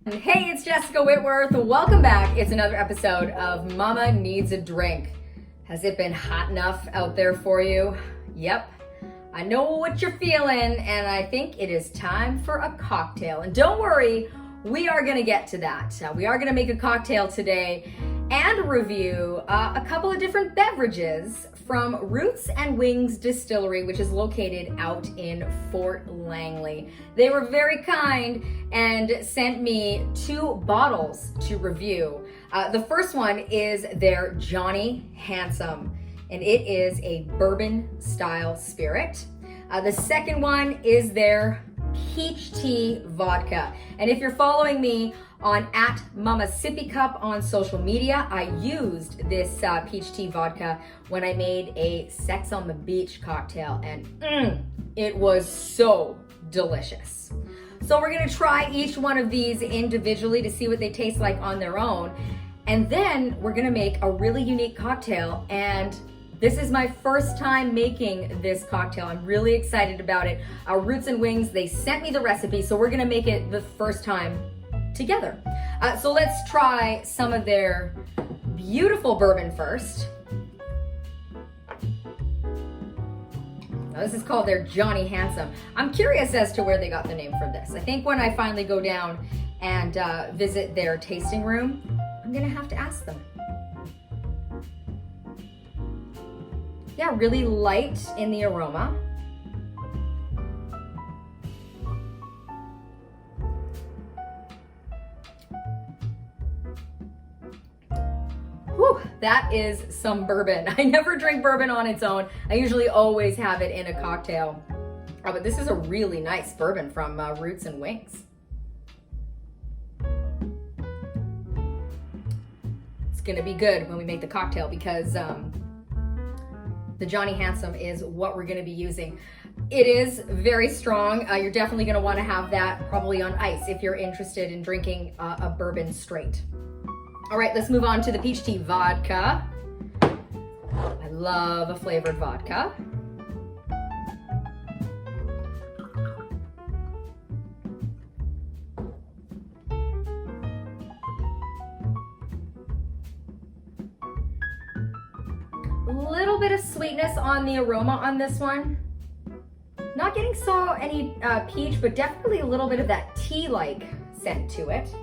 Hey, it's Jessica Whitworth. Welcome back. It's another episode of Mama Needs a Drink. Has it been hot enough out there for you? Yep. I know what you're feeling, and I think it is time for a cocktail. And don't worry, we are going to get to that. We are going to make a cocktail today and review a couple of different beverages from Roots And Wings Distillery, which is located out in Fort Langley. They were very kind and sent me 2 bottles to review. The first one is their Johnny Handsome, and it is a bourbon style spirit. The second one is their peach tea vodka. And if you're following me on @MamaSippyCup on social media, I used this peach tea vodka when I made a Sex on the Beach cocktail, and it was so delicious. So we're gonna try each one of these individually to see what they taste like on their own, and then we're gonna make a really unique cocktail. And this is my first time making this cocktail. I'm really excited about it. Roots and Wings, they sent me the recipe, so we're gonna make it the first time together. So let's try some of their beautiful bourbon first. Now, this is called their Johnny Handsome. I'm curious as to where they got the name for this. I think when I finally go down and visit their tasting room, I'm gonna have to ask them. Yeah, really light in the aroma. Whew, that is some bourbon. I never drink bourbon on its own. I usually always have it in a cocktail. But this is a really nice bourbon from Roots and Wings. It's gonna be good when we make the cocktail because the Johnny Handsome is what we're gonna be using. It is very strong. You're definitely gonna wanna have that probably on ice if you're interested in drinking a bourbon straight. All right, let's move on to the peach tea vodka. I love a flavored vodka. A little bit of sweetness on the aroma on this one. Not getting any peach, but definitely a little bit of that tea-like scent to it.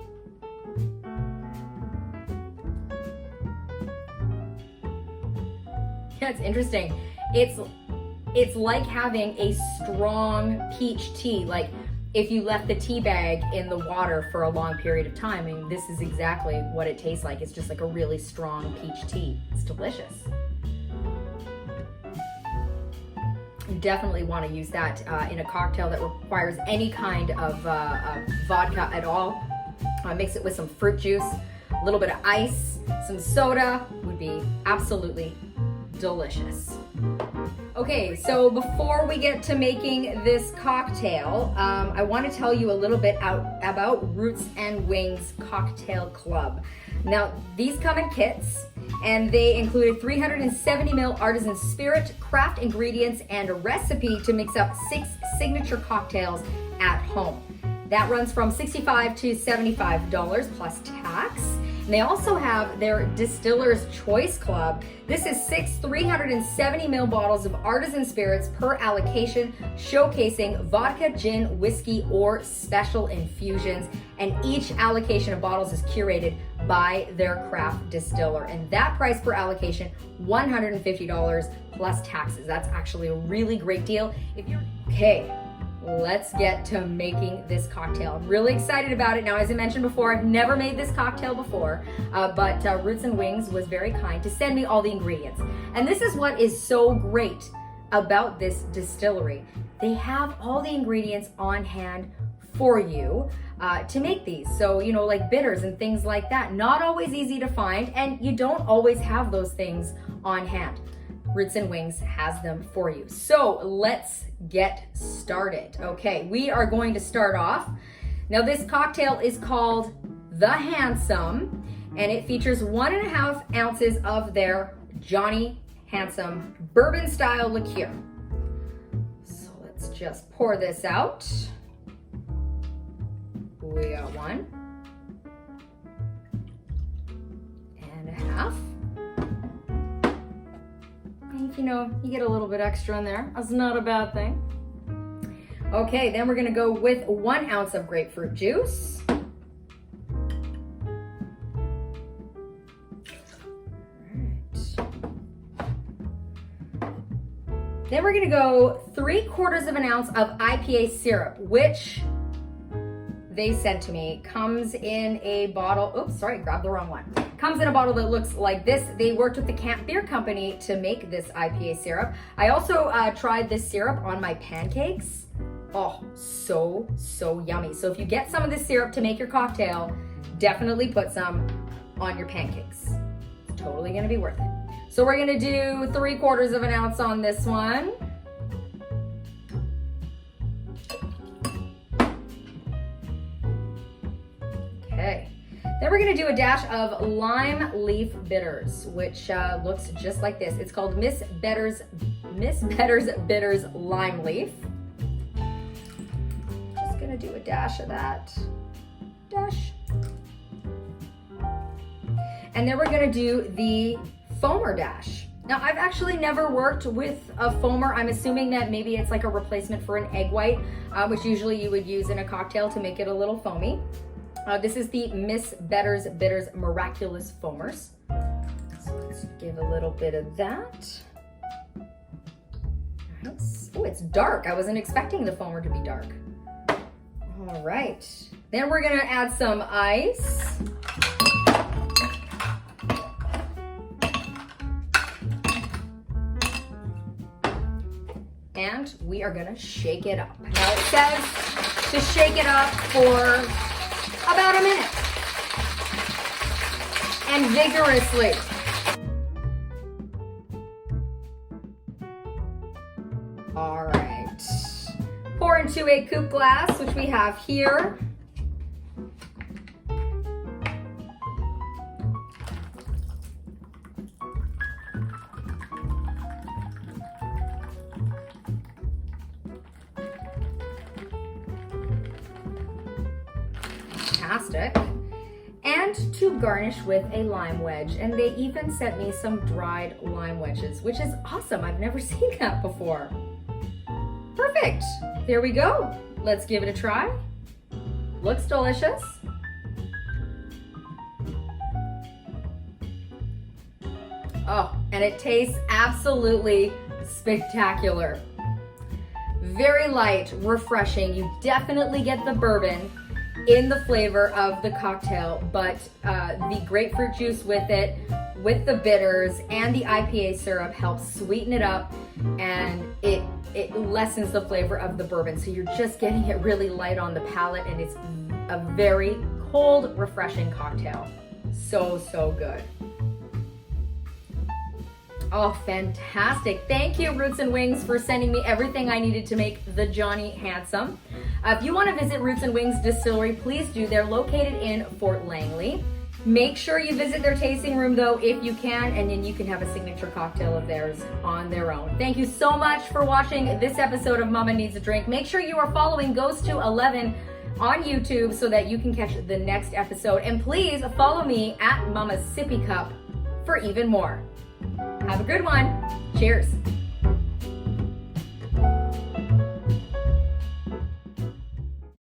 Yeah, it's interesting. It's like having a strong peach tea. Like if you left the tea bag in the water for a long period of time, I mean, this is exactly what it tastes like. It's just like a really strong peach tea. It's delicious. You definitely want to use that in a cocktail that requires any kind of vodka at all. Mix it with some fruit juice, a little bit of ice, some soda would be absolutely delicious. Okay, so before we get to making this cocktail, I want to tell you a little bit about Roots and Wings Cocktail Club. Now, these come in kits, and they included 370 ml artisan spirit, craft ingredients, and a recipe to mix up 6 signature cocktails at home. That runs from $65 to $75 plus tax. And they also have their Distiller's Choice Club. This is 6 370 ml bottles of artisan spirits per allocation, showcasing vodka, gin, whiskey, or special infusions. And each allocation of bottles is curated by their craft distiller. And that price per allocation, $150 plus taxes. That's actually a really great deal. Okay, let's get to making this cocktail. I'm really excited about it. Now, as I mentioned before, I've never made this cocktail before, but Roots and Wings was very kind to send me all the ingredients. And this is what is so great about this distillery. They have all the ingredients on hand for you to make these. So, you know, like bitters and things like that. Not always easy to find, and you don't always have those things on hand. Roots and Wings has them for you. So let's get started. Okay, we are going to start off. Now, this cocktail is called the Handsome, and it features 1.5 ounces of their Johnny Handsome bourbon style liqueur. So let's just pour this out. We got one. half. And you know, you get a little bit extra in there. That's not a bad thing. Okay, then we're gonna go with 1 ounce of grapefruit juice. Then we're gonna go 3/4 of an ounce of IPA syrup, which they said to me comes in a bottle. Oops, sorry, grabbed the wrong one. Comes in a bottle that looks like this. They worked with the Camp Beer Company to make this IPA syrup. I also tried this syrup on my pancakes. Oh, so yummy. So if you get some of this syrup to make your cocktail, definitely put some on your pancakes. It's totally gonna be worth it. So we're gonna do 3/4 of an ounce on this one. Okay. Then we're gonna do a dash of lime leaf bitters, which looks just like this. It's called Miss Better's Bitters Lime Leaf. Just gonna do a dash of that. Dash. And then we're gonna do the foamer dash. Now, I've actually never worked with a foamer. I'm assuming that maybe it's like a replacement for an egg white, which usually you would use in a cocktail to make it a little foamy. This is the Miss Better's Bitters Miraculous Foamers. So let's give a little bit of that. Nice. Oh, it's dark. I wasn't expecting the foamer to be dark. All right. Then we're gonna add some ice. And we are gonna shake it up. Now it says to shake it up for about a minute. And vigorously. All right. Pour into a coupe glass, which we have here. Fantastic. And to garnish with a lime wedge. And they even sent me some dried lime wedges, which is awesome. I've never seen that before. Perfect. There we go. Let's give it a try. Looks delicious. Oh, and it tastes absolutely spectacular. Very light, refreshing. You definitely get the bourbon in the flavor of the cocktail, but the grapefruit juice with it, with the bitters and the IPA syrup helps sweeten it up, and it lessens the flavor of the bourbon. So you're just getting it really light on the palate, and it's a very cold, refreshing cocktail. So good. Oh, fantastic. Thank you, Roots and Wings, for sending me everything I needed to make the Johnny handsome. If you want to visit Roots and Wings Distillery, please do. They're located in Fort Langley. Make sure you visit their tasting room, though, if you can, and then you can have a signature cocktail of theirs on their own. Thank you so much for watching this episode of Mama Needs a Drink. Make sure you are following Ghost to 11 on YouTube so that you can catch the next episode. And please follow me at Mama's Sippy Cup for even more. Have a good one. Cheers.